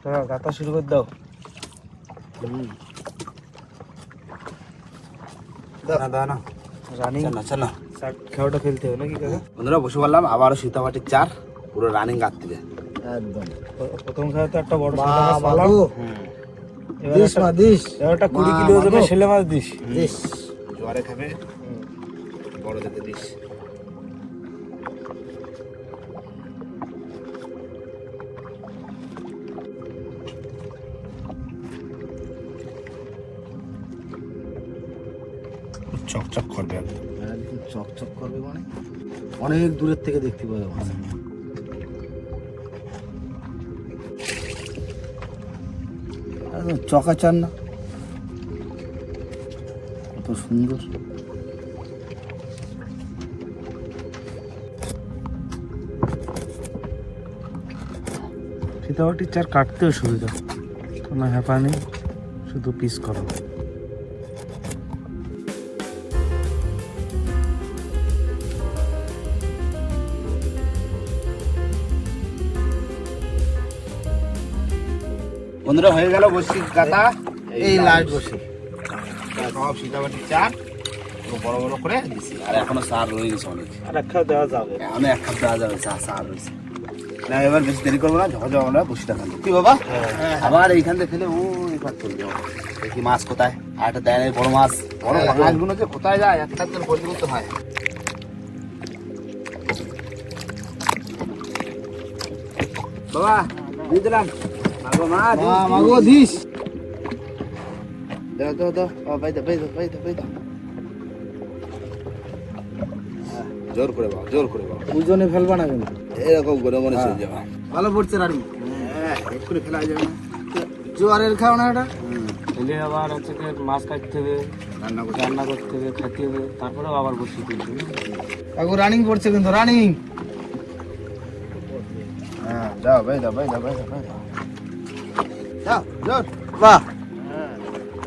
গাতা শুরু করে দাও। দাও রানিং চলো খেলাটা খেলতে হবে নাকি কাকা? বন্ধুরা বসে বললাম আবারও সীতাবাটির চার পুরো রানিং গাঁততে যায় একদম প্রথম খেলাতে একটা বড় মা সাদা মাছ পালাম। বাবু এবার দিস মা দিস এবার একটা 20 মা কিলো ওজনের বাবু। ছেলে মাছ দিস। দিস জোয়ারে খাবে বড় যেতে দিস। চকচক করবে একদম। একদম চকচক করবে মানে অনেক দূরের থেকে দেখতে পাবে মাছ। একদম চকাচার না, কত সুন্দর। সীতাবাটির চার কাটতেও সুবিধা, কোনো হ্যাপা নেই, শুধু পিস করো। বন্ধুরা হয়ে গেল বসি গাতা, এই লাস্ট বসে সব সীতাবাটির চার বড় বড় করে দিছি। আর এখনো সার রয়ে গেছে অনেক, আর এক খাওয়া দেওয়া যাবে। এখনো এক কাপ দেওয়া যাবে, সার রয়েছে না। এবার বেশি দেরি করবো না, ঝকঝক আমরা বসিটা খাবো কি বাবা। আবার এইখান থেকে ফেলে ওই পার চলে যাবো। দেখি মাছ কোথায়, আর একটা দেয় নাই বড় মাছ। বড় মাছগুলো যে কোথায় যায় একটা একটা বলতে বলতে হয়। বাবা দিয়ে দিলাম মাগো মাছ, মাগো দিস। দাও দাও দাও, বাই দাও বাই দাও বাই দাও বাই দাও। জোর করে বাবা, জোর করে বাবা, দুজনে ফেলবা না কিন্তু। এরকম করে মনে চলে যাবা। ভালো পড়ছে রানি, হ্যাঁ এক করে ফেলা যাবে না। জোয়ারের খাও না এটা। খেলে আবার হচ্ছে কি মাছ কাটতে হবে, রান্না করে রান্না করতে হবে, খেতে হবে, তারপরে আবার বসিয়ে তুলতে হবে। কাকু রানিং পড়ছে কিন্তু, রানিং। হ্যাঁ যাও ভাই দাও ভাই দাও ভাই দাও ভাই দাও। যাও জোর। বাহ, হ্যাঁ,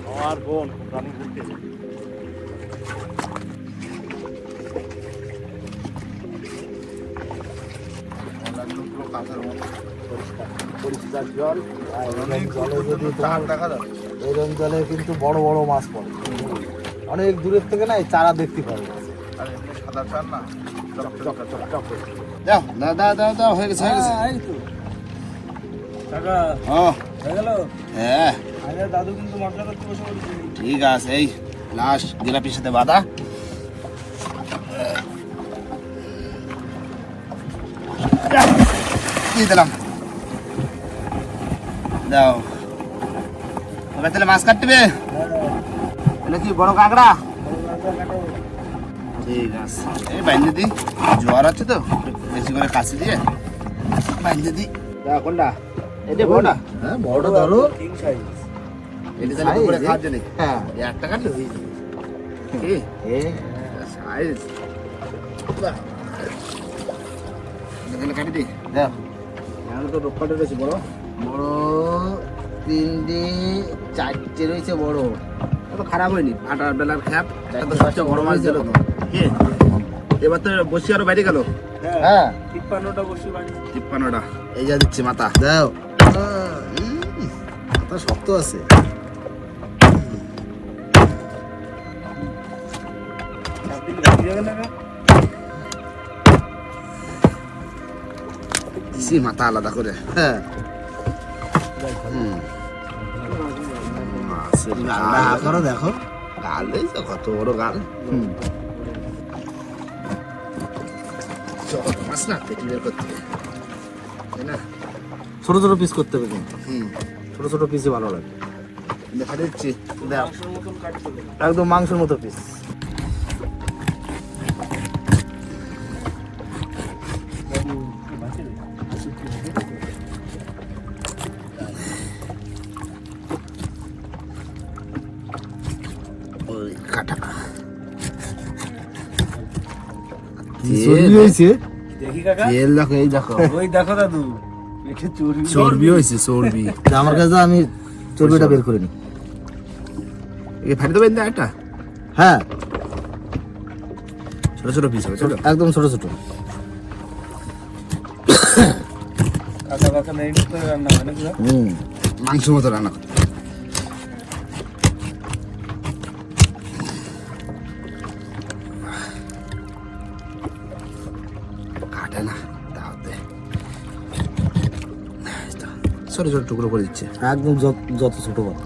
আমার বোন রানিং করতেছে। পরিষ্কার জল, জলে যদি তোমার দেখা দাও। এরকম জলে কিন্তু বড় বড় মাছ পড়ে। অনেক দূরের থেকে না এই চারা দেখতে পাবে। আর এমনি সাদা চাল না, চক চক চক চক করে। যাও দাও দাও দাও দাও, হয়ে গেছে হয়ে গেছে। এই তো কাকা ও হয়ে গেল। হ্যাঁ আগে দাদু কিন্তু মশলা করতে বসে পড়েছে। ঠিক আছে, এই লাস্ট জিলাপির সাথে বাঁধা। দিয়ে দিলাম, দাও। এবার তাহলে মাছ কাটবে, এটা কি বড় কাঁকড়া? ঠিক আছে, এই বাইন্দে দিই, জ্বর আছে তো, বেশি করে কাশি দিয়ে বাইন্দে দিই। দাও কোনটা? এটা বড়টা? হ্যাঁ বড় ধরো। King size. এটা তাহলে করে খাওয়ার জন্য হ্যাঁ একটা কাটলে হয়ে যাবে। কি সাইজ, এখানে কাটি দিই। দেখ এখানে তো রোপকাটা রয়েছে বড়। বড় 3টে 4টে রয়েছে বড়। এত খারাপ হয়নি, আটার বেলার খ্যাপ। এটা তো সবচেয়ে বড় মাছ দিল তো। কি? এবার তো বসি আরো বাইরে গেল। হ্যাঁ 53টা বসে বাড়ি। 53টা। এই যা দিচ্ছি মাথা। দাও। মাথা শক্ত আছে। একদিন রাখি যাবে না। দিছি মাথা আলাদা করে। হ্যাঁ হুম। মাছের গালটা হা করো দেখো। গাল দেখছো কত বড় গাল। হুম। চল, মাছ না পেটি বের করতে হবে। তাই না? ছোট ছোট পিস করতে হবে কিন্তু। হুম। ছোট ছোট পিসে ভালো লাগে। দেখা দিচ্ছি। দাও মাংসের মতন কাটতে হবে। একদম মাংসের মতো পিস। ওই কাটা। চর্বি হয়েছে। দেখি কাকা। তেল দেখো, এই দেখো। ওই দেখো দাদু, পেটে চর্বি। চর্বি হয়েছে, চর্বি। আমার কাছে আমি চর্বিটা বের করে নি। এই ফেটে দেবেন না একটা? হ্যাঁ ছোট ছোট পিস হবে, ছোট। একদম ছোট ছোট। কাকা মাংস মতো রান্না করতে কাটে না তাওতে ছোট ছোট টুকরো করে দিচ্ছে একদম যত ছোট বড়।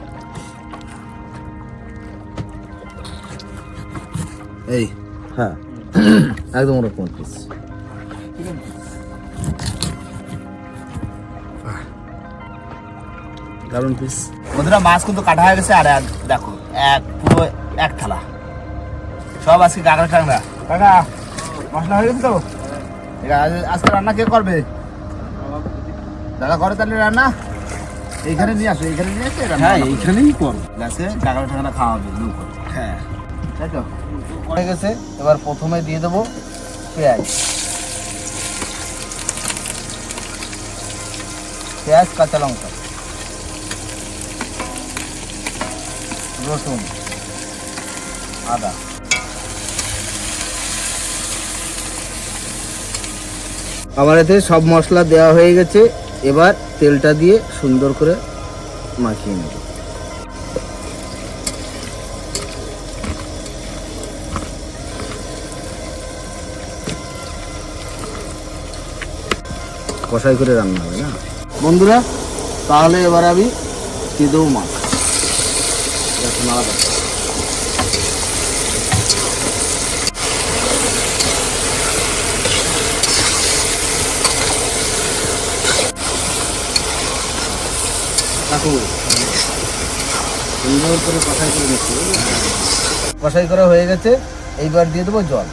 এই হ্যাঁ একদম ওরকম পিস। দারুন পিস। বন্ধুরা মাছ কিন্তু কাটা হয়ে গেছে, আর দেখো পুরো এক থালা সব আজকে কাঁকড়া টাংরা। কাকা মশলা হয়ে গেছে তো? আজকে রান্না কে করবে? দাদা করে তাহলে রান্না? এইখানে নিয়ে আসো, এইখানে নিয়ে আসে হ্যাঁ এইখানেই কর। গাছে কাঁকড়া টাংরা খাওয়া হবে নৌকো। হ্যাঁ তাই তো হয়ে গেছে। এবার প্রথমে দিয়ে দেবো পেঁয়াজ, পেঁয়াজ কাঁচা লঙ্কা, রসুন, আদা। আমার এতে সব মশলা দেওয়া হয়ে গেছে। এবার তেলটা দিয়ে সুন্দর করে মাখিয়ে নেব। কষাই করে রান্না হবে না বন্ধুরা। তাহলে এবার আমি দিয়ে দেবো মাছ। সুন্দর করে কষাই করে নিচ্ছি। কষাই করা হয়ে গেছে, এইবার দিয়ে দেবো জল।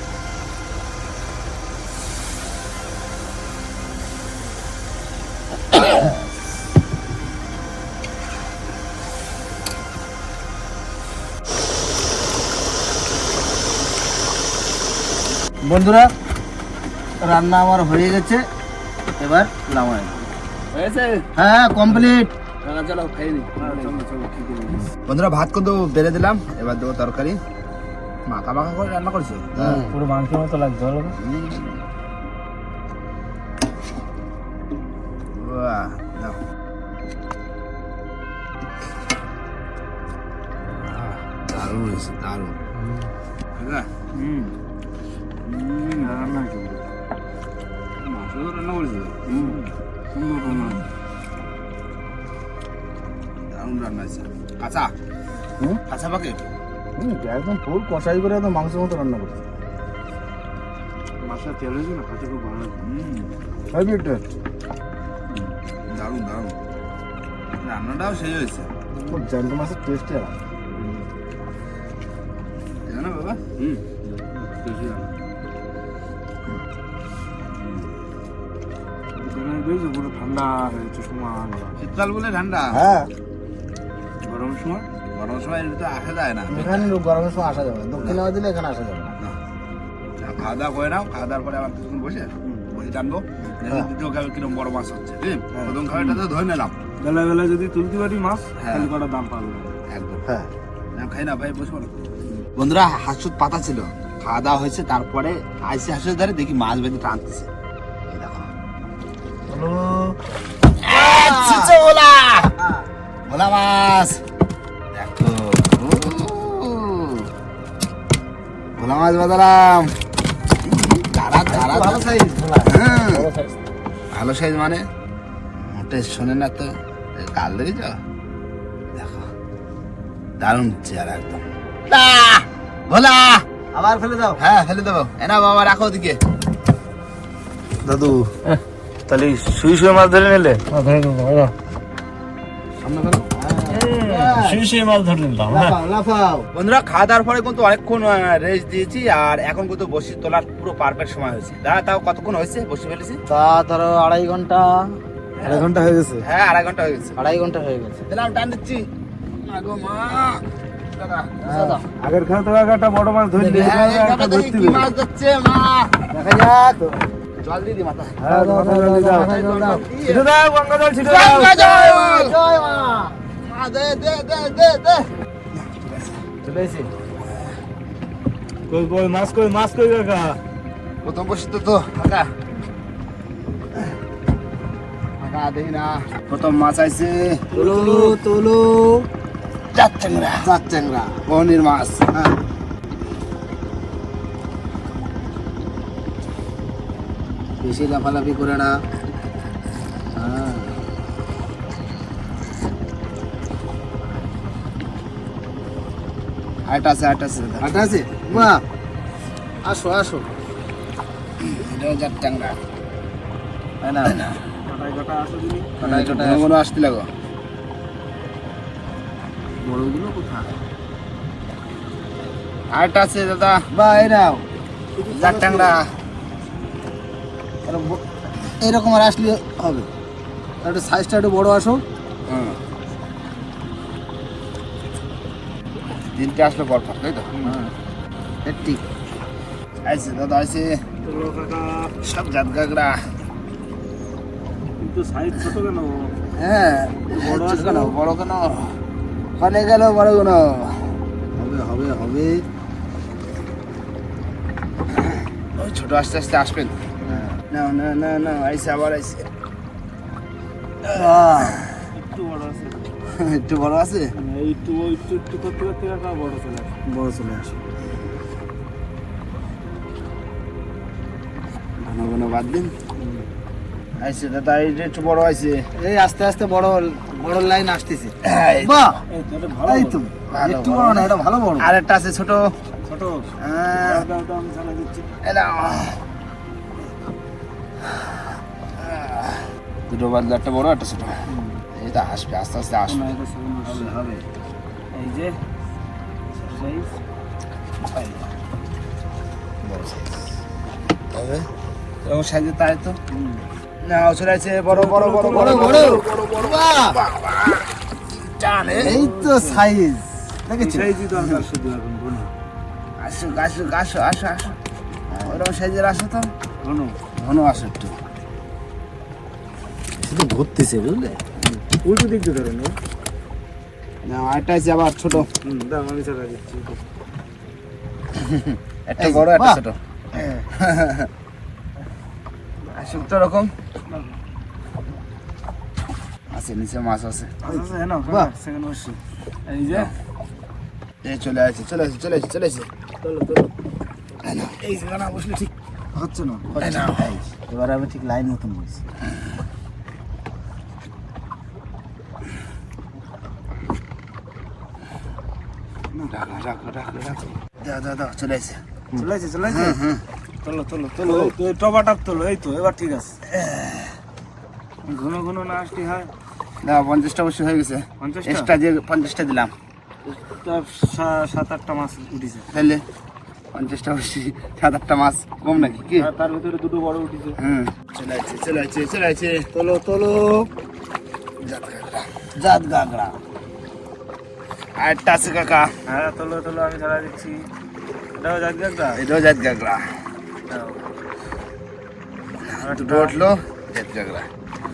বন্ধুরা রান্না আমার হয়ে গেছে, এবার নামাই। হয়েছে? হ্যাঁ কমপ্লিট। চলো খাই নি। বন্ধুরা ভাত কিন্তু বেড়ে দিলাম, এবার দেবো তরকারি। মাখা মাখা করে রান্না করছে পুরো মাংসের মতো লাগছে, ভালো না? বাহ, দাও। দারুণ হয়েছে, দারুণ। রান্না করেছে দারুণ রান্না হয়েছে। কাঁচা কাঁচা পাকে একদম ফুল কষাই করে একদম মাংসের মতো রান্না করছে। মাছটা তেল হয়েছে না, কাঁচা খুব ভালো লাগছে। দারুণ দারুণ রান্নাটাও সেই হয়েছে। জ্যান্ত মাছের টেস্ট জানো বাবা? পুরো ঠান্ডা হয়েছে সমান। শীতকাল বলে ঠান্ডা, হ্যাঁ গরমের সময় গরমের সময় এমনিতে আসা যায় না। এখানে গরমের সময় আসা যাবে না, দক্ষিণে দিলে এখানে আসা যাবে না। খাওয়া দাওয়া করে নাও, খাওয়া দাওয়ার পরে আবার কিছুক্ষণ বসে টানবো। দ্বিতীয় খাবে কিরকম বড় মাছ হচ্ছে, ঠিক? প্রথম খাবারটা তো ধরে নিলাম। বেলা যদি তুলতে পারি মাছ, হ্যাঁ। তাহলে কটা দাম পাবে। একদম হ্যাঁ খাই না ভাই, বসবো না। বন্ধুরা হাঁসুর পাতা ছিল, খাওয়া দাওয়া হয়েছে, তারপরে আইসি হাঁসের ধারে দেখি মাছ বেঁধে টানতেছে। এই দেখো ভোলা ভোলা মাছ, দেখো ভোলা মাছ বাঁধালাম। ধারা ধারা ভালো সাইজ হ্যাঁ, বড় সাইজ। ভালো সাইজ মানে মোটে শোনে না তো, কাল দেখেছ? দেখো দারুণ চেয়ার একদম। ভোলা আবার ফেলে দাও। হ্যাঁ ফেলে দেবো। এনা বাবা রাখো ওদিকে। দাদু তাহলে শুয়ে শুয়ে মাছ ধরে নিলে? শুয়ে শুয়ে মাছ ধরে নিলাম। লাফাও লাফাও। বন্ধুরা খাওয়া দাওয়ার পরে কিন্তু অনেকক্ষণ রেস্ট দিয়েছি, আর এখন কিন্তু বসি তোলার পুরো পারফেক্ট সময় হয়েছে। দাদা তাও কতক্ষণ হয়েছে বসে ফেলেছি? তা ধরো 2.5 ঘন্টা। 2.5 ঘন্টা হয়ে গেছে। হ্যাঁ 2.5 ঘন্টা হয়ে গেছে। 2.5 ঘন্টা হয়ে গেছে। দিলাম টান দিচ্ছি। আগো মা দাদা আগের খাওয়া তো একটা বড় মাছ ধরে নিয়ে হ্যাঁ, দাদা দেখি কি মাছ যাচ্ছে মা। দেখা যাক। জল দিয়ে দি মাথা। হ্যাঁ দাও, দাও, দাও, দাও, দাও। ছিটে দাও, গঙ্গা জল ছিটে দাও। গঙ্গা জল! জয় মা। মা দে দে দে দে দে। চলে এসে। কই কই মাছ কই, মাছ কই কাকা? প্রথম বসি তো তো কাকা। কাকা দেখি না প্রথম মাছ আইছে তোলো তোলো চার চ্যাংরা চার চ্যাংরা বহনির মাছ হ্যাঁ বেশি লাফালাফি করে না হ্যাঁ আট আছে দাদা। আটা আছে বাহ আসো আসো এটাও চার চ্যাংরা তাই না ঘন ঘন আসতে লাগো বড়গুলো কোথায় আট আছে দাদা বা এই নাও চার চ্যাংরা এরকম আর আসলে হবে একটু সাইজটা একটু বড় আসো হুম তিনটে আসলে পরপর তাই তো ঠিক আইছে দাদা আইছে সব জাত গাগরা কিন্তু সাইজ ছোট কেন? হ্যাঁ বড় ছোট আছে কেন না? বড় কেন কানে গেল বড় কেন হবে হবে হবে ওই ছোট আস্তে আস্তে আসবেন হ্যাঁ। না না না না আইসে আবার আইসে বাহ, একটু বড় আছে, একটু বড় আছে মানে একটু একটু করতে করতে কাকা বড় চলে আসে। বড় চলে আসো ঘন ঘন বাদ দিন আইসে দাদা এই যে একটু বড় আইসে এই আস্তে আস্তে বড় বড় লাইন আসতেছে এই বাহ এই তো এটা ভালো এই তো ভালো একটু বড়। বড় না এটা ভালো বড় আর একটা আছে ছোট ছোট। হ্যাঁ, দাও দাও আমি চালা দিচ্ছি। এই নাও। দুটো বাদ একটা বড় একটা ছোট এটা আসবে আস্তে আস্তে আসবে না, এটা সেকেন্ড হবে হবে এই যে সাইজ বড় সাইজ তবে এরকম সাইজে তাই তো না চলে আছে বড় বড় বড় বড় বড় বড় বাহ টানে এই তো সাইজ দেখেছো সাইজই দরকার শুধু এখন ঘন আসো আসো আসো আসো আসো ওরকম সাইজের আসো তো ঘন। ঘন আসো একটু শুধু ঘুরতেছে বুঝলে উল্টো দিক দিয়ে ধরেন। না আরেকটা আছে আবার ছোট দাও আমি চালা দিচ্ছি। একটা এই যে, বড় একটা বাহ। ছোট আসুক তো এরকম আছে নিচে মাছ আছে আচ্ছা হ্যাঁ না বাহ। সেকেন্ড বসছি। এই যে এই চলে আসছে চলে আসছে চলে আসছে চলে আসছে চলো চলো এই জায়গাটা বসলে ঠিক হচ্ছে না এই নাও। এবার আমি ঠিক লাইন মতন বলছি রাখো রাখো রাখো রাখো দাও দাও দাও চলে আসছে চলে আসছে চলে আসছে। হুম চলো চলো চলো এই টবাটাপ তোলো এই তো এবার ঠিক আছে। ঘন ঘন না আসতে হয়। না 50টা অবশ্য হয়ে গেছে 50টা? এক্সট্রা যে 50টা দিলাম তার 7-8টা মাছ উঠিছে। তাহলে 50টা অবশ্য 7-8টা মাছ কম নাকি কি আর তার ভিতরে দুটো বড় উঠিছে। হুম চলে আসছে চলে আসছে চলে আসছে তোলো তোলো জাত কাঁকড়া। জাত গাগড়া আরেকটা আছে কাকা হ্যাঁ তোলো তোলো আমি ছাড়া দিচ্ছি। এটাও যাক একটা এটাও জাত কাঁকড়া দাও। দুটো উঠলো জাত কাঁকড়া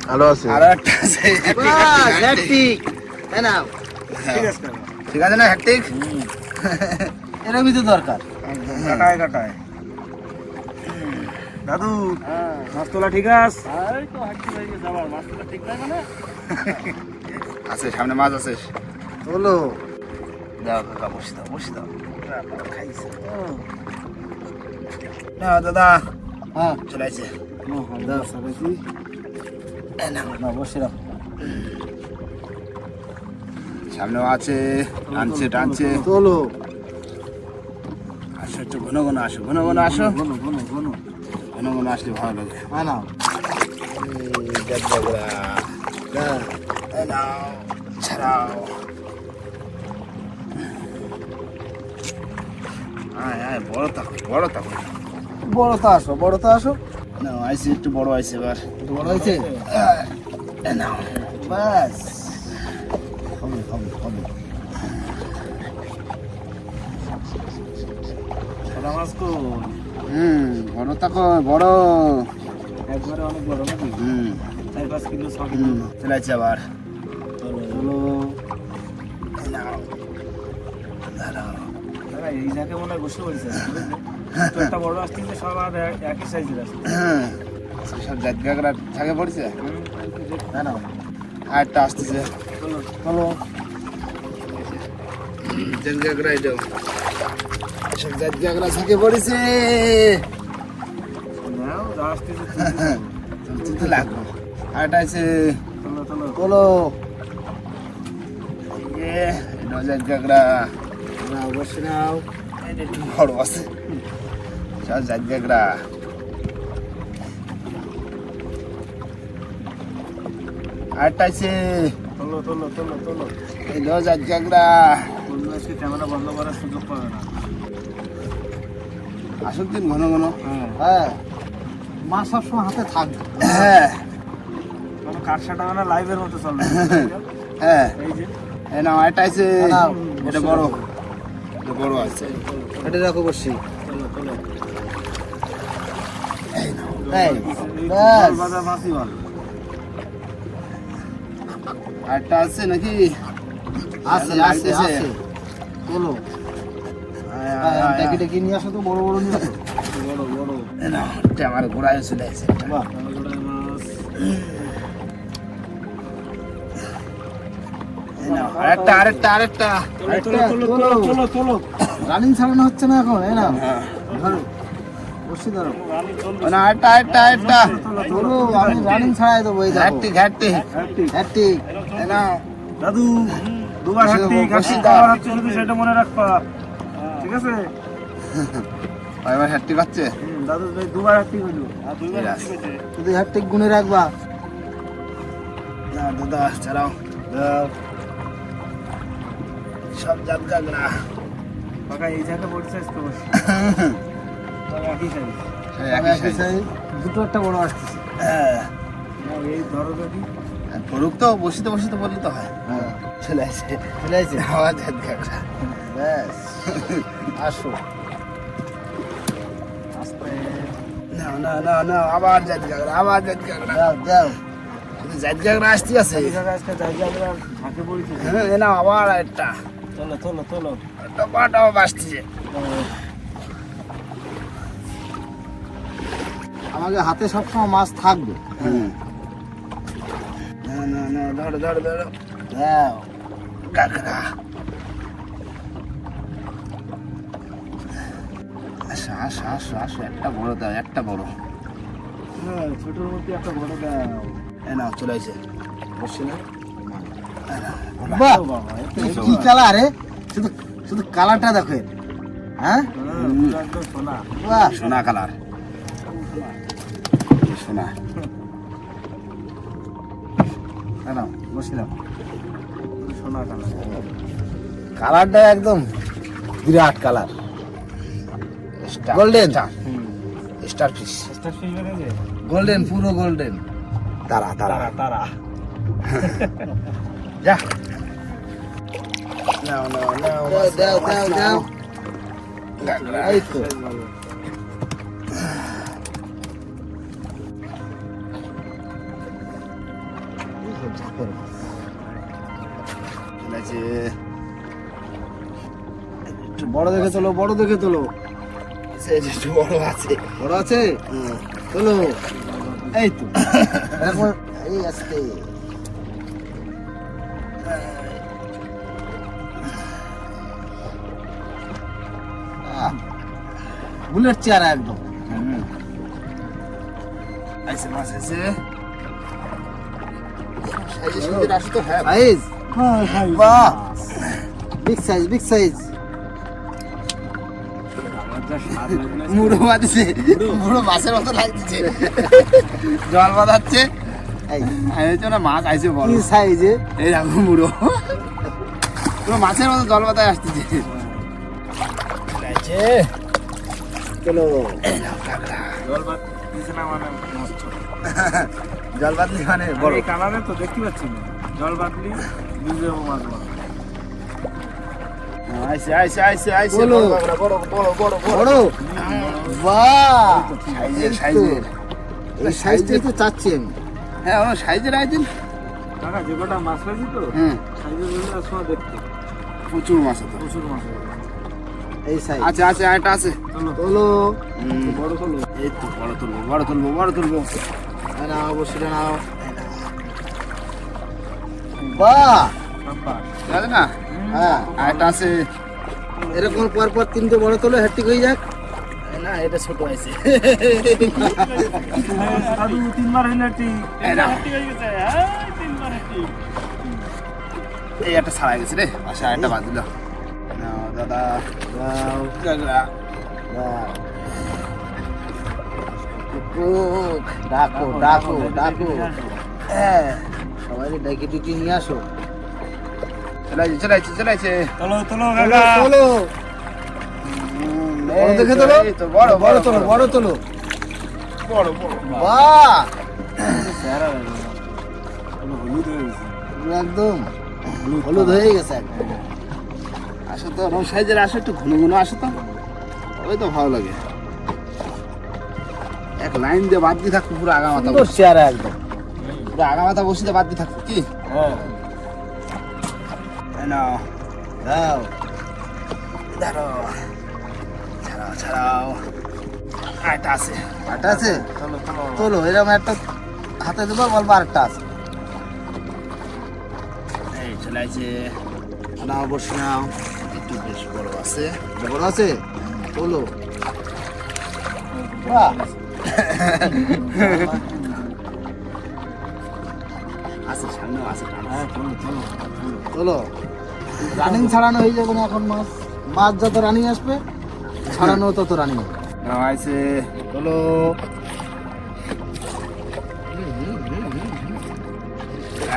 ভালো আছে আর একটা আছে হ্যাট্রিক তাই না ঠিক আছে কাকা। ঠিক আছে না হ্যাকটিক এরকমই তো দরকার একদম কাটায় কাটায়। দাদু মাছ তোলা ঠিক আছে? এই তো হাঁটতে হয়ে গেছে আবার মাছ তোলা ঠিক নাই মানে? আছে সামনে মাছ আছে তোলো দাও কাকা বসে দাও বসে দাও খাইছে। না দাদা হ্যাঁ চলে আসছে দাও সারাইছি। না বসে রাখো সামনেও আছে টানছে টানছে তোলো আসো একটু ঘন ঘন আসো ঘন ঘন আসো ঘন ঘন ঘন ঘন ঘন আসলে ভালো লাগে হ্যাঁ না জাত কাঁকড়া এই নাও ছাড়াও আয় আয় বড় থাকো বড় থাকো বড় তো আসো বড় তো আসো না আইসে একটু বড় আইসে এবার একটু বড় হয়েছে এই নাও বাস হবে হবে হবে সাদা মাছ কই? বড় থাকো বড় একবারে অনেক বড় নাকি? 4-5 কিলো 6 কিলো। চলে আসছে আবার তোলো এই নাও দাঁড়াও দাদা, এই জায়গায় মনে হয় বসে পড়েছে। তো একটা বড় আসছে সব আর একই সাইজের আছে। সব জাত কাঁকড়া থাকে পড়ছে। না না আরেকটা আসতেছে। চলো চলো জাত কাঁকড়া এটাও সব জাত কাঁকড়া থাকে পড়েছে। নাও আসতেছে তুলতে লাগবো। আরেকটা আছে। চলো চলো চলো এটাও জাত কাঁকড়া। নাও বসে নাও। এটা একটু বড় আছে। সব জাত কাঁকড়া। আরেকটা আছে। চলো চলো চলো চলো এটাও জাত কাঁকড়া। বন্ধু আজকে ক্যামেরা বন্ধ করার সুযোগ পাবে না। আসুক দিন ঘন ঘন। হ্যাঁ হ্যাঁ মাছ সবসময় হাতে থাকবে। হ্যাঁ কোনো কাটসাটা মানে লাইভের মতো চলবে। হ্যাঁ এই যে এই নাও আরেকটা আছে। নাও, এটা বড়। এটা বড় আছে। এটা রাখো বসি। চলো চলো এই এই ব্যাস। জল বাঁধা মাছই ভালো। আরেকটা আছে নাকি? আছে আছে আছে চলো ডেকে ডেকে নিয়ে আসো তো, বড় বড় নিয়ে আসো। বড় বড় এটা আমার ঘোড়ায় চলে আসে। বাহ কালোজোড়ায় মাছ। আরেকটা আরেকটা আরেকটা। চলো চলো চলো চলো চলো রানিং ছাড়ানো হচ্ছে না এখন, এই না হ্যাঁ। ধরো বসি ধরো। রানী চলবে। না, আরেকটা আরেকটা আরেকটা। চলো আমি রানিং ছাড়াই দেবো। এই দেখো ঘাটতি ঘাটতি। হ্যাটি এই নাও। দাদু দুবার হাঁটতে বসে ঘাসি দাও। খাওয়া হচ্ছে শুধু সেটা মনে রাখবা, ঠিক আছে? এবার ঘাটতি করছে। দাদু ভাই দুবার হাঁটতে হইলো আর দুইবার ঠিক হাঁটতে আছে। হয়েছে। শুধু হ্যাটটি গুনে রাখবা। না দাদা ছাড়াও। দাও। সব জাত কাঁকড়া। কাকা এই জায়গা পড়ছে আজকে বসে সব একই সাইজ। একই size। দুটো একটা বড় আসতেছে। হ্যাঁ। এই ধরো দেখি পড়ুক তো, বসিতে বসিতে বললে তো হয়। হ্যাঁ চলে আসে। চলে আসছে। আমার জাত কাঁকড়া। ব্যাস আসো। আস্তে না না না না, আবার জাত কাঁকড়া, আবার জাত কাঁকড়া। যাও যাও। শুধু জাত কাঁকড়া আসতে আছে। এই জায়গা আজকে জায়গা আমরা ঝাঁকে পড়েছি। হ্যাঁ, এ নাও আবার একটা। চলো চলো চলো একটা পাটাও বাসতেছে। আমাকে হাতে সবসময় মাছ থাকবে। না না না, ধরো ধরো ধরো। দাও কাঁকড়া। আসো আসো আসো আসো, একটা বড় দাও, একটা বড়। হ্যাঁ ছোটোর মধ্যে একটা বড় দাও। এ নাও চলে আসে। বসে না। এ নাও, বাহ ও বাবা এ কি কালার রে, শুধু শুধু কালারটা দেখো এর। হ্যাঁ পুরো একদম সোনা। বাহ সোনা কালার। সোনা। নাও বসে নাও। পুরো সোনা কালার। কালারটা একদম বিরাট colour. Golden starfish. Starfish বেড়েছে? গোল্ডেন পুরো গোল্ডেন। তারা তারা। তারা তারা যা। নাও নাও নাও। দাও দাও দাও। কাঁকড়া। এই তো বেশ ভালো। চলে আসে। একটু বড় দেখে তোলো, বড় দেখে তোলো। সে একটু বড় আছে। বড় আছে তোলো। এই তো এরকম এই আসতে। বুলেট চেয়ার একদম। আইসে মাছ আছে। সাইজে সুন্দর আসে তো। হ্যাঁ সাইজ হ্যাঁ ভাই বাহ বিগ সাইজ বিগ সাইজ। আমার যা স্বাদ লাগলো আজকে। মুড়ো বাঁধছে। মুড়ো মাছের মতো লাগছে। জল বাঁধাচ্ছে। এই এই তো না মাছ আইছে বড়। কি সাইজে। এই দেখো মুড়ো। পুরো মাছের মতো জল বাঁধায় আসতেছে। লাগছে। চলো এই নাও কাঁকড়া। জল ভাত দিছে না মানে মাছ ছোট। জল বাঁধলি মানে বড়। এই কালারে তো দেখতে পাচ্ছি না। জল বাদলি বুঝে যাবো মাছ বড়। আইসে আইসে আইসে আইসে। বলো। বড় কাঁকড়া, বড় বড় বড় বড়। বড় বাহ সাইজের সাইজের। এই সাইজটাই তো চাচ্ছি আমি। হ্যাঁ ও সাইজের আইদিন। কাকা যে কটা মাছ পাইছি তো হুম, সাইজের জন্য সময় দেখতে প্রচুর মাছ আছে। প্রচুর মাছ আছে। এই সাইজ আছে আছে, আরেকটা আছে। চলো তোলো। হুম, বড় চলো। এই তো বড় তুলবো বড় তুলবো বড় তুলবো। নাও বসিটা নাও। বাহ, ঠিক আছে না? হ্যাঁ আরেকটা আছে। এরকম পর পর তিনটে বড় তোলো, হ্যাট্রিক হয়ে যাক। না, এটা ছোট আছে। দাদু 3 বার হইলে ঠিক। এই নাও। ঠিক হয়ে গেছে, হ্যাঁ 3 বার ঠিক। এই একটা ছাড়া গেছে রে, পাশে আরেকটা বাদ দিল। নাও দাদা, দাও দাদা। দাও। কুকুক, ডাকো ডাকো ডাকো। হ্যাঁ, সবাই ডেকে ডুকে নিয়ে আসো। চলে চলো চলো তোলো, কাকা। তোলো। বড় দেখে তোলো। বড় বড় তোলো, বড় তোলো। বড় বাহ, চেহারা দেখো। কোনো হলুদ হয়ে গেছে। পুরো একদম হলুদ হয়ে গেছে একদম। আসো তো, রং সাইজের আসো, একটু ঘন ঘন আসো তো, ওই তো ভালো লাগে। এক লাইন দিয়ে বাদ দিয়ে থাকতো, পুরো আগা মাথা সুন্দর চেহারা একদম। পুরো আগা মাথা বসিতে বাদ দিয়ে থাকতো কি? হ্যাঁ। এই নাও, দাও। ধরো, ছাড়াও। আরেকটা আছে। আটা আছে? চলো চলো। তোলো, এরকম একটা হাতে দেবো, বলবো আরেকটা আছে। এই চলে আসছে। নাও বসে নাও। একটু বেশ বড় আছে। এটা বড় আছে? তোলো। বাহ, আছে, সামনেও আছে, হ্যাঁ চলো চলো। তোলো। রানিং ছাড়ানো হয়ে যাবে না এখন মাছ। মাছ যত রানিং আসবে, ছাড়ানো তত রানিং হবে। নাও আছে। তোলো।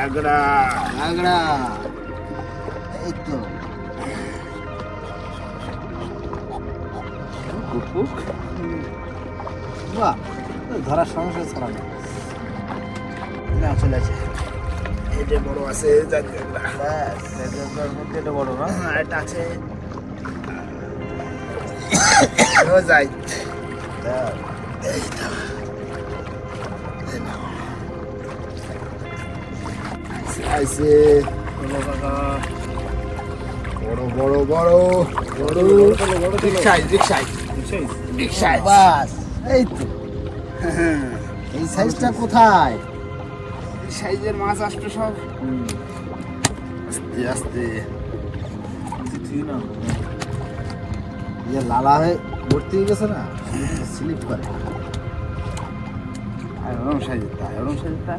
আগড়া। আগড়া। এই তো। কুকুক। বাহ, ধরার সমস্যা ছাড়ানো। না, চলে আসছে। এই যে বড় আছে, জাগড়া। ব্যাস, এটার মধ্যে এটা বড় না? আরেকটা আছে। ও যাই। দাও। এই তো। এই নাও। আইছে। চলো কাকা। বড় বড় বড় বড় বিগ সাইজ, বিগ সাইজ, বুঝছিস? Big size. বাস, এই তো। এই সাইজটা কোথায়? বিগ সাইজের মাছ আসতো সব। আস্তে আস্তে। ঠিক না। যে লালা হয়ে ভর্তি হয়ে গেছে না, স্লিপ করে। আর ওরম সাইজটা, ওরম সাইজটা।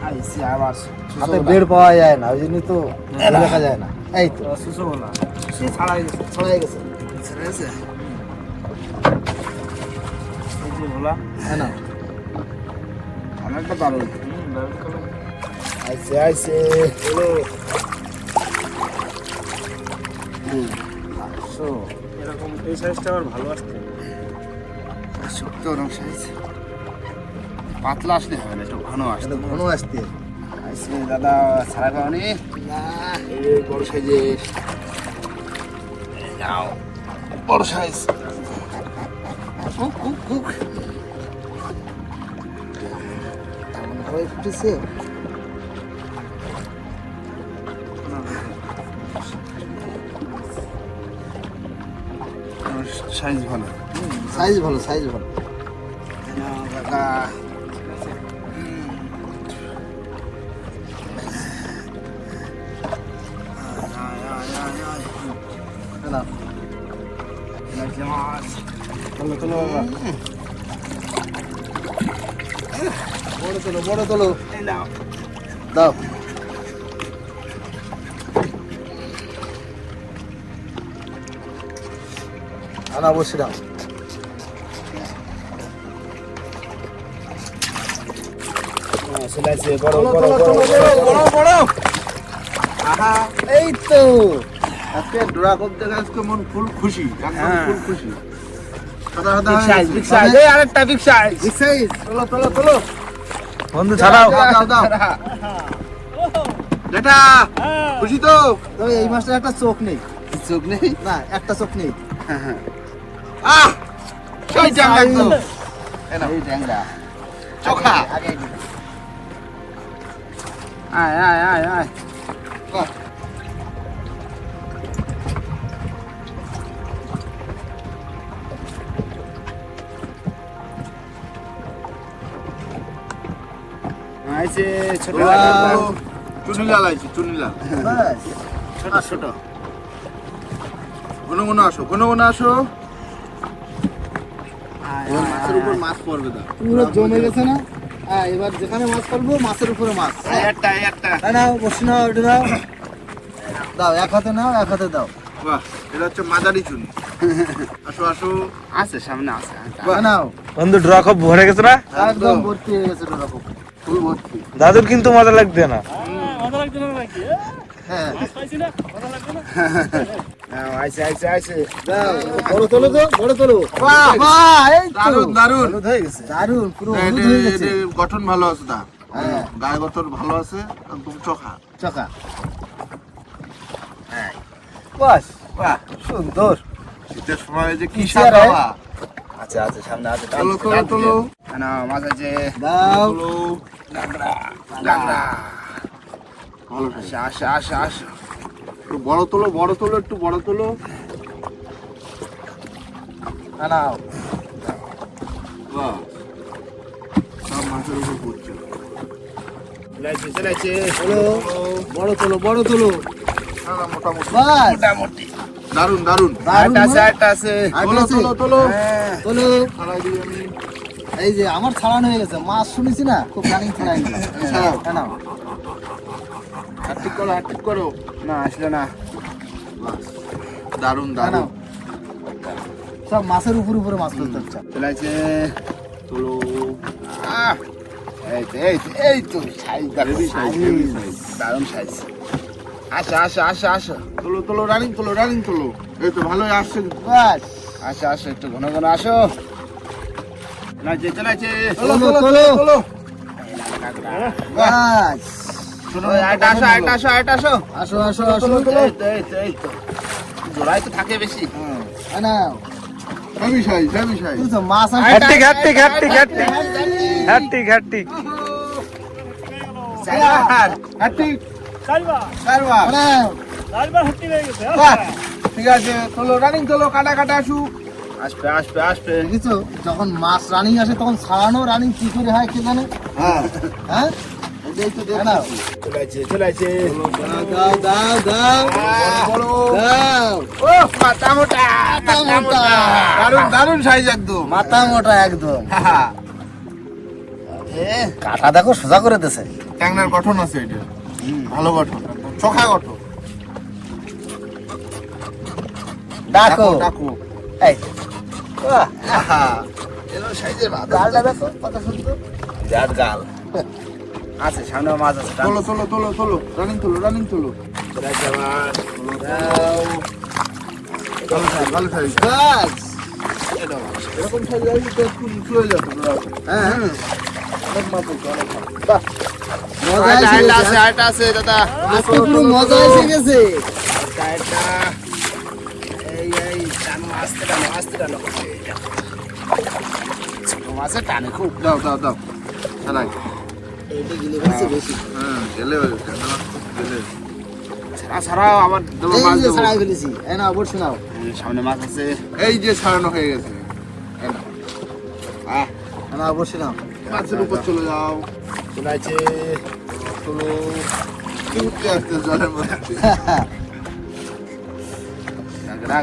আইসি আবার। হাতে বের পাওয়া যায় না, ওই জন্যই তো দেখা যায় না। এই তো সুসো বলা। সে ছাড়াই গেছে। ছড়াই গেছে। ছেড়ে গেছে। এই যে ভোলা। হ্যাঁ না, অনেকটা দারুণ। দারুণ কালো। আইসে আইসে। চলো। এরকম এই সাইজটা আবার ভালো আসছে। সত্যি ওরম সাইজ। পাতলা আসলে হবে না, একটু ঘন এটা আসলে। ঘন আসতে। আইসে দাদা, ছাড়া পাওনি? এই বড় সাইজের। নাও, বড় সাইজ। Cook cook cook. ভালোই ফুটেছে। সাইজ ভালো। সাইজ ভালো, সাইজ ভালো। নাও কাকা। না, লাগছে মাছ। তোলো তোলো বাবা। বড় তোলো, বড় তোলো। এই নাও। দাও। আনা বসে দাও। চলে আসছে, বড় তোলো, বড় তোলো, বড় তোলো, বড় বড়, বড়। আহা, এই তো আজকে ডোরা করতে আজকে মন ফুল খুশি, একদম হ্যাঁ। ফুল খুশি। সাদা সাদা বিগ হয়ে সাইজ, গেছে। Big size. এই আরেকটা বিগ সাইজ। Big size. তোলো তোলো তোলো। বন্ধু ছাড়াও। দাও দাও। বেটা, খুশি তো? তো এই মাসে একটা চোখ নেই। চোখ নেই? না, একটা চোখ নেই। আহ! সেই জায়গা একদম। এই ট্যাংরা চোখা। আগে আয় আয় আয় আয়। আইছে ছোট চুনিলাল আইছে চুনিলাল ছোট ছোট ঘন ঘন আসো ঘন ঘন আসো মাছের উপর মাছ পড়বে দা পুরো জমে গেছে না? হ্যাঁ, এবার যেখানে মাছ পারবো মাছের উপরে মাছ। একটা নাও বসে নাও, ওটা নাও, দাও এক হাতে নাও, এক হাতে দাও। বাহ এটা হচ্ছে মাদারি চুনি আসো আসো আছে সামনে আছে নাও, বন্ধু ড্র খুব ভরে গেছে না? একদম ভর্তি হয়ে গেছে ডোরা খুব, ফুল ভর্তি। দাদুর কিন্তু মজা লাগবে না। হ্যাঁ, আইছে আইছে আইছে দাও, বড় তোলো তো, বড় তোলো। বাহ বাহ, এই তো দারুন দারুন হলুদ হয়ে গেছে, দারুন, পুরো না, হলুদ এটা- হয়ে গেছে। এটা গঠন ভালো আছে দা হ্যাঁ, গায়ে গঠন ভালো আছে একদম চোখা চকা। বাস, বাহ সুন্দর। শীতের সময় যে কি কি স্বাদ আর, বাবা আছে আছে সামনে আছে তোলো তোলো তোলো না মাছ আছে দাও, তোলো গাংরা ভালো আসে আসে আসে আসে একটু বড় তোলো একটু বড় তোলো নাও। বাহ সব মাছের উপর পড়ছে চলেছে তোলো, বড় তোলো, বড় তোলো। মোটামুটি বাস, মোটামুটি দারুন দারুন দারুন, একটা আছে তোলো তোলো তোলো হ্যাঁ তোলো। ছাড়াই দিই আমি এই যে আমার ছাড়ানো হয়ে গেছে, মাছ শুনেছি না, খুব রানিং ছাড়াই নিলাম। ছাড়াও। নাও, হাট্টিক করো না আসলে না দারুন নাও। দারুন সব মাছের উপর উপরে মাছ ফেলতে হচ্ছে। চলেছে তোলো এই তো size heavy size heavy size দারুণ সাইজ আসো আসো আসো আসো তোলো তোলো রানিং তোলো এই তো ভালোই আসছে বাস, আসো আসো একটু ঘন ঘন আসো চলেছে তোলো, তোলো। তোলো বাস, আরেকটা আসো আরেকটা আসো আরেকটা আসো আসো আসো আসো। এই তো জোড়াই তো থাকে বেশি নাও, হেভি সাইজ তুই তো মাছ আসে। Hat trick hat trick hat trick hat trick hat trick hat trick. Hat trick নাও, বাহ ঠিক আছে তোলো রানিং তোলো কাটা কাটা আসু আসবে আসবে আসবে দেখেছো যখন মাছ রানিং আসে তখন ছাড়ানো রানিং কি করে হয় কে জানে? হ্যাঁ হ্যাঁ, এই তো নাও, চলেছে দাও দাও দাও বড় দাও। ও মাথা মোটা মাথা মোটা। দারুন দারুন সাইজ একদম মাথা মোটা একদম। কাটা দেখো সোজা করে দিছে। ট্যাংনার গঠন আছে এটা ভালো গঠন চোখা গঠন ডাকো, ডাকো এই বাহ, এলো সাইজের ভাত গালটা দেখো কত সুন্দর। বিরাট গাল আছে সামনে মাছ আছে তোলো তোলো তোলো তোলো রানিং তোলো চলেছে আবার ভালো সাইজ বাস, এরকম সাইজ আসলে তো একটু নিচু হয়ে যেত হ্যাঁ, অনেক মাছ হতো, অনেক মাছ। মজা এসে আরেকটা গেছে। আছে আরেকটা আছে দাদা আজকে পুরো মজা এসে গেছে। আরেকটা এই টানো আস্তে টানো ছোট মাছের টানে খুব দাও দাও দাও ছাড়াই এটা গিলে ফেলছে বেশি। হ্যাঁ গেলে ট্যাংরা মাছ গেলে ছাড়াও আবার দেবো এই মাছ যে দেবো ছাড়াই ফেলেছি, এই নাও বসে নাও। সামনে মাছ আছে এই যে ছাড়ানো হয়ে গেছে এই নাও বসে নাও। মাছের উপর চলে যাও চলেছে তোলো উঠতে আসতে জলের মধ্যে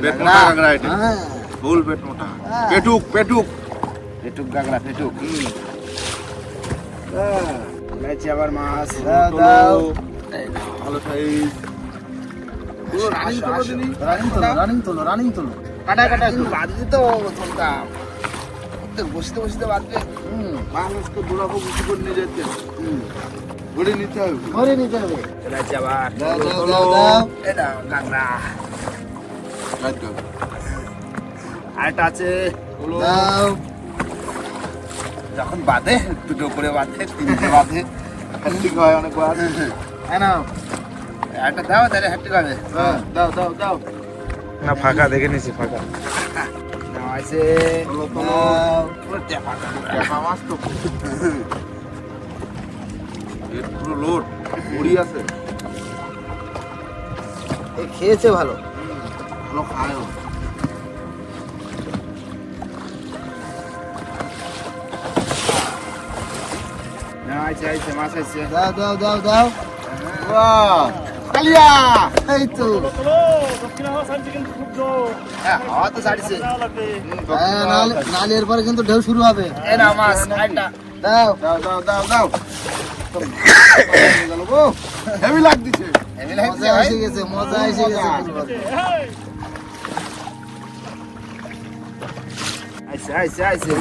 পেট মোটা কাঁকড়া এটা হ্যাঁ, ফুল পেট মোটা পেটুক পেটুক পেটুক গাগরা পেটুক চলেছে আবার মাছ দাও দাও। ভালো সাইজ পুরো রানিং তোলো দিনি রানিং তোলো, রানিং তোলো। কাটা কাটা একটু বাদ দিত তোলতাম বসতে বসতে বাদবে মাছ আজকে দোড়াবো কিছু করে নিয়ে যেতে ঘুরে নিতে হবে ধরে নিতে হবে। চলেছে আবার দাও দাও দাও দাও। এটা গাগরা একদম আরেকটা আছে দাও। যখন বাঁধে দুটো করে বাঁধে তিনটে বাঁধে ঠিক হয় অনেকবার এই নাও। একটা দাও তাহলে হ্যাপি হবে দাও দাও দাও না ফাঁকা দেখে নিছি ফাঁকা। নাও আছে তোলো তোলো দাও। পুরো টেপা দেখা মাছ তো এর পুরো লোড মুড়ি আছে এ খেয়েছে ভালো। ভালো খায়ও আইছে মাছ আইছে। দাও দাও দাও দাও। বাহ, কালিয়া। এই তো হ্যাঁ, হাওয়া তো ছাড়ছে। হ্যাঁ, নাহলে এরপরে কিন্তু ঢেউ শুরু হবে। এই না মাছ, আইটা। দাও দাও। হেভি লাগতেছে। হেভি লাগছে মজা ভাই। এসে গেছে, মজা এসে গেছে। আইছে।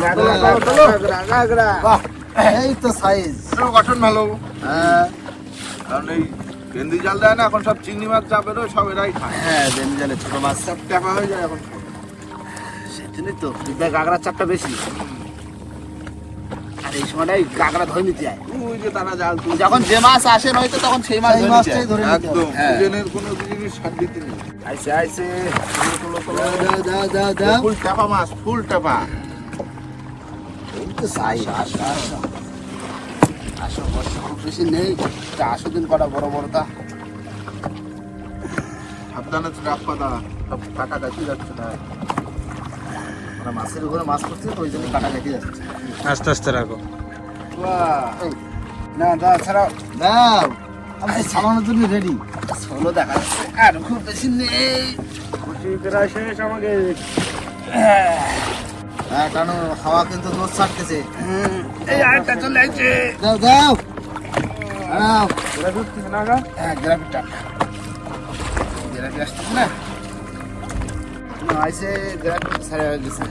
গাগরা। বাহ, এই তো সাইজ। এটাও গঠন ভালো। হ্যাঁ কারণ এই কেন্দ্রি জাল দেয় না, এখন সব চিংড়ি মাছ যা বেরোয় সব এরাই খায়। হ্যাঁ, বেন জালে ছোট মাছ। সব টাকা হয়ে যায় এখন। সেজন্যই তো বিদ্যা গাগরার চাপটা বেশি। আর এই সময়টাই গাগরা ধরে নিতে যায়। ওই যে তারা জাল তুলছে। যখন যে মাছ আসে নয়তো তখন সেই মাছ এই ধরে নিতে মাছটাই যায়। ধরে নিতে হবে। একদম হ্যাঁ। ওজনের কোনো জিনিস সার দিতে নেই। আইছে। দাও। ফুল টাপা মাছ, ফুল টাপা। এই তো সাইজ। আসো বর্ষা খুব বেশি নেই। তা আসো দিন কটা বড়টা। সাবধানে চাপা দাঁড়া, সব কাটা কাটি যাচ্ছে না। আমরা মাছের উপরে মাছ করছি তো ওই জন্য কাটা কেটে যাচ্ছে। আস্তে আস্তে রাখো। না দা ছাড়াও। দাও, আমি তো ছাড়ানোর জন্য রেডি। ষোলো দেখা যাচ্ছে আর খুব বেশি নেই। প্রায় শেষ আমাকে। হ্যাঁ, কারণ হাওয়া কিন্তু জোর ছাড়তেছে। এই আরেকটা চলে আসছে। দাও। হ্যাঁ, গ্রাফিকটা আসছে না। আইসে গ্রাফিক সারা হয়ে গেছে।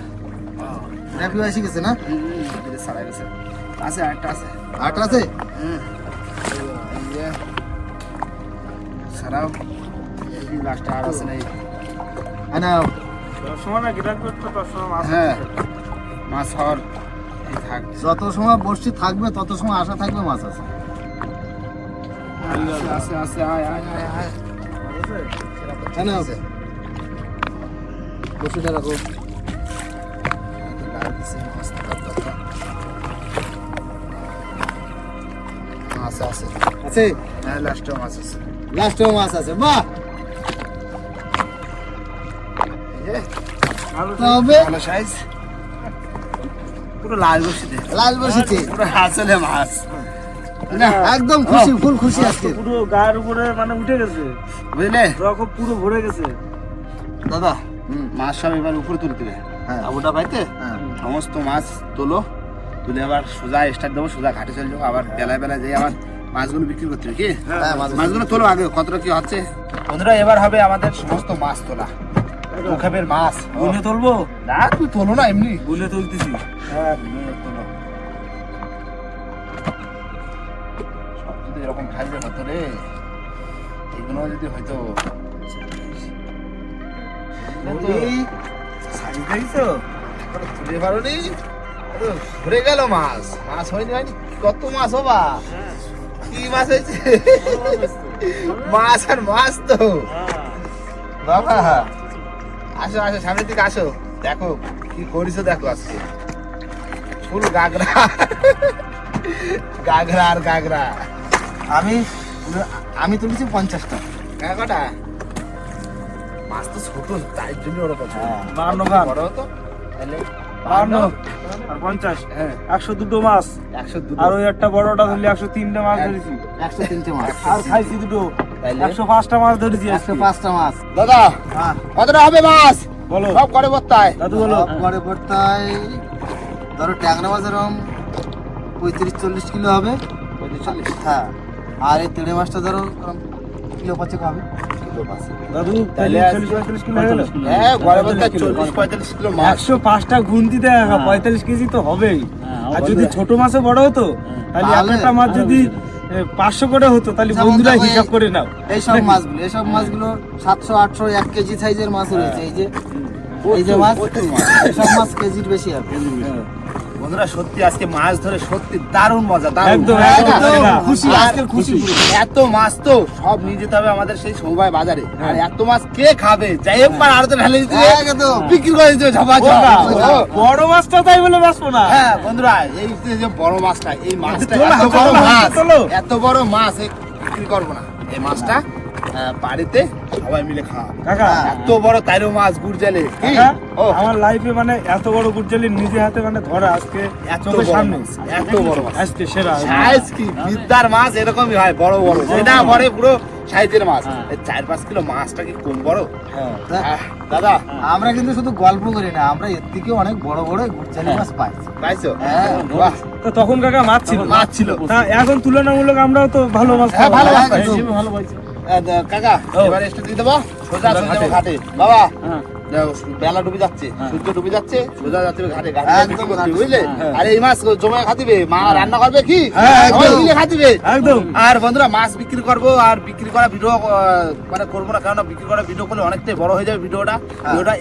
র্যাপিও এসে গেছে না? সারা গেছে। আছে আরেকটা আছে। আট আছে? এই যে সারাও। এই লাস্টে আর আছে নাই। নাও। সময় না গিটার করতে তোর সময় মাছ হ্যাঁ, মাছ হওয়ার এই থাক। যত সময় বর্ষি থাকবে তত সময় আশা থাকবে মাছ আছে। আছে আয়। নাও। বর্ষিটা রাখো। আছে। আছে? হ্যাঁ, লাস্টেও মাছ আছে। লাস্টেও মাছ আছে। বাহ! তবে ভালো সাইজ। পুরো লাল বসিতে। লাল বসিতে। পুরো আসলে মাছ। না, একদম খুশি, ফুল খুশি আজকে। পুরো গায়ের উপরে মানে উঠে গেছে, বুঝলে রকম পুরো ভরে গেছে। দাদা, মাছ সব এবার উপরে তুলতে হবে। হ্যাঁ। আবুটা পাইতে হ্যাঁ। সমস্ত মাছ তুলে আবার সোজা স্টার্ট দেবো, সোজা ঘাটে চলে যাবো। আবার বেলায় যাই আবার মাছগুলো বিক্রি করতে হবে কি? হ্যাঁ, মাছগুলো তোলো আগে, কতটা কি হচ্ছে। বন্ধুরা, এবার হবে আমাদের সমস্ত মাছ তোলা। মুখাবের মাছ গুনে তুলবো? না, তুই তোলো না, এমনি গুনে তুলতেছি। হ্যাঁ, তোলো। সব যদি এরকম খাইবে হতো রে, এগুলো যদি হয়তো সাইজ দেখছো? তুলে পারোনি, ঘুরে গেল মাছ হয়নি। কত মাছ হবা, কি মাছ হয়েছে? মাছ আর মাছ তো বাবা। আসো সামনের দিকে আসো, দেখো কি করিস, দেখো আজকে ফুল গাগরা আর গাগরা। আমি তুলেছি 50টা। কটা মাছ তো ছোট, তাই জন্য ওরা পছন্দ। 52 গ্রাম। বড় হতো তাহলে 52 আর 50, হ্যাঁ, 102 মাছ। 102 আর ওই একটা বড়টা ধরলে 103টা মাছ ধরেছি। 103টে মাছ। আর খাইছি দুটো, তাইলে? 105টা মাছ ধরেছি আজকে। 105টা মাছ। দাদা হ্যাঁ। কতটা হবে মাছ? বলো সব করে বর্তায়। দাদু, বলো। পরে পড়তায় ধরো ট্যাংরা মাছ এরকম 35-40 কিলো হবে। 45 হ্যাঁ, আর এই তেড়ে মাছটা ধরো কিলো 5 হবে। দাদু, তাহলে 40-45 কিলো হয়ে গেল। হ্যাঁ, ঘরে বর্তায় 40-45 কিলো মাছ। 105টা গুনতি দেখা 45 কেজি তো হবেই। আর যদি ছোট মাছে বড় হতো তাহলে তাহলে একটা মাছ যদি 500 করে হতো তাহলে যেমন বন্ধুরা দেখো হিসাব করে নাও। এইসব মাছগুলো 700-800 1 কেজি সাইজের মাছ রয়েছে। এই যে মাছ, এসব মাছ কেজির বেশি হবে। বন্ধুরা, সত্যি আজকে মাছ ধরে সত্যি দারুণ মজা, একদম, খুশি, আর আজকের খুশি পুরো। এত মাছ তো সব নিয়ে যেতে হবে আমাদের সেই সৌভাই বাজারে। আর এত মাছ কে খাবে? যাই হোক, আর তো ঢালে দিতে হবে, একদম। বিক্রি করে দিতে হবে ঝপাঝপ। বড় মাছটা তাই বলে বাঁচবো না। হ্যাঁ বন্ধুরা, এই যে বড় মাছটা, এই মাছটা তোলো, এত বড় তোলো, মাছ, তোলো। এত বড় মাছ বিক্রি করবো না। এই মাছটা বাড়িতে সবাই মিলে খাওয়া কাকা এত বড় তাইরো মাছ গুড় জালে কি কাকা, ও আমার লাইফে মানে এত বড় গুড়জালি নিজে হাতে মানে ধরা আজকে এত চোখের বড় সামনে মাছ, এত বড় মাছ আজকে সেরা সাইজ কি বিদ্যার মাছ এরকমই হয় বড় বড় সেটা পরে পুরো সাইজের মাছ 4-5 কিলো মাছটা কি কম বড় হ্যাঁ দাদা আমরা কিন্তু শুধু গল্প করি না, আমরা এর থেকে অনেক বড় বড় গুড়চালি মাছ পাই। পাইছো হ্যাঁ। বাহ তো তখন কাকা মাছ ছিল মাছ ছিল তা এখন তুলনামূলক আমরাও তো ভালো মাছ হ্যাঁ, ভালো মাছ পাই। পাইছি। ভালো পাইছি কাকা ও। এবার একটু দিয়ে দেবো সোজা চলে যাবো ঘাটে বাবা হ্যাঁ যাও, বেলা ডুবে যাচ্ছে সূর্য ডুবে যাচ্ছে সোজা যাচ্ছে ঘাটে ঘাটে একদম বিক্রি করতে, ঘাটে। বুঝলে হ্যাঁ। আর এই মাছ জমে খাতিবে মা রান্না করবে কি হ্যাঁ, একদম। সবাই মিলে খাতিবে একদম আর বন্ধুরা মাছ বিক্রি করবো আর বিক্রি করা ভিডিও মানে করবো না, কারণ বিক্রি করা ভিডিও করলে অনেকটাই বড় হয়ে যাবে ভিডিওটা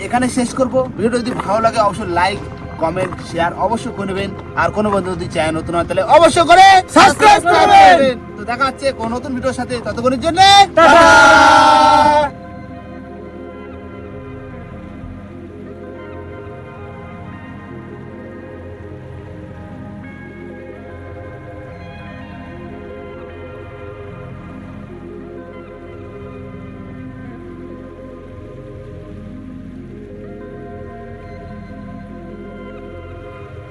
এখানে শেষ করবো। ভিডিওটা যদি ভালো লাগে অবশ্যই লাইক কমেন্ট শেয়ার অবশ্যই করে নেবেন, আর কোনো বন্ধু যদি চ্যানেল নতুন হয় তাহলে অবশ্যই করে সাবস্ক্রাইব করবেন। তো দেখা হচ্ছে কোন নতুন ভিডিওর সাথে, ততক্ষণের জন্য টাটা।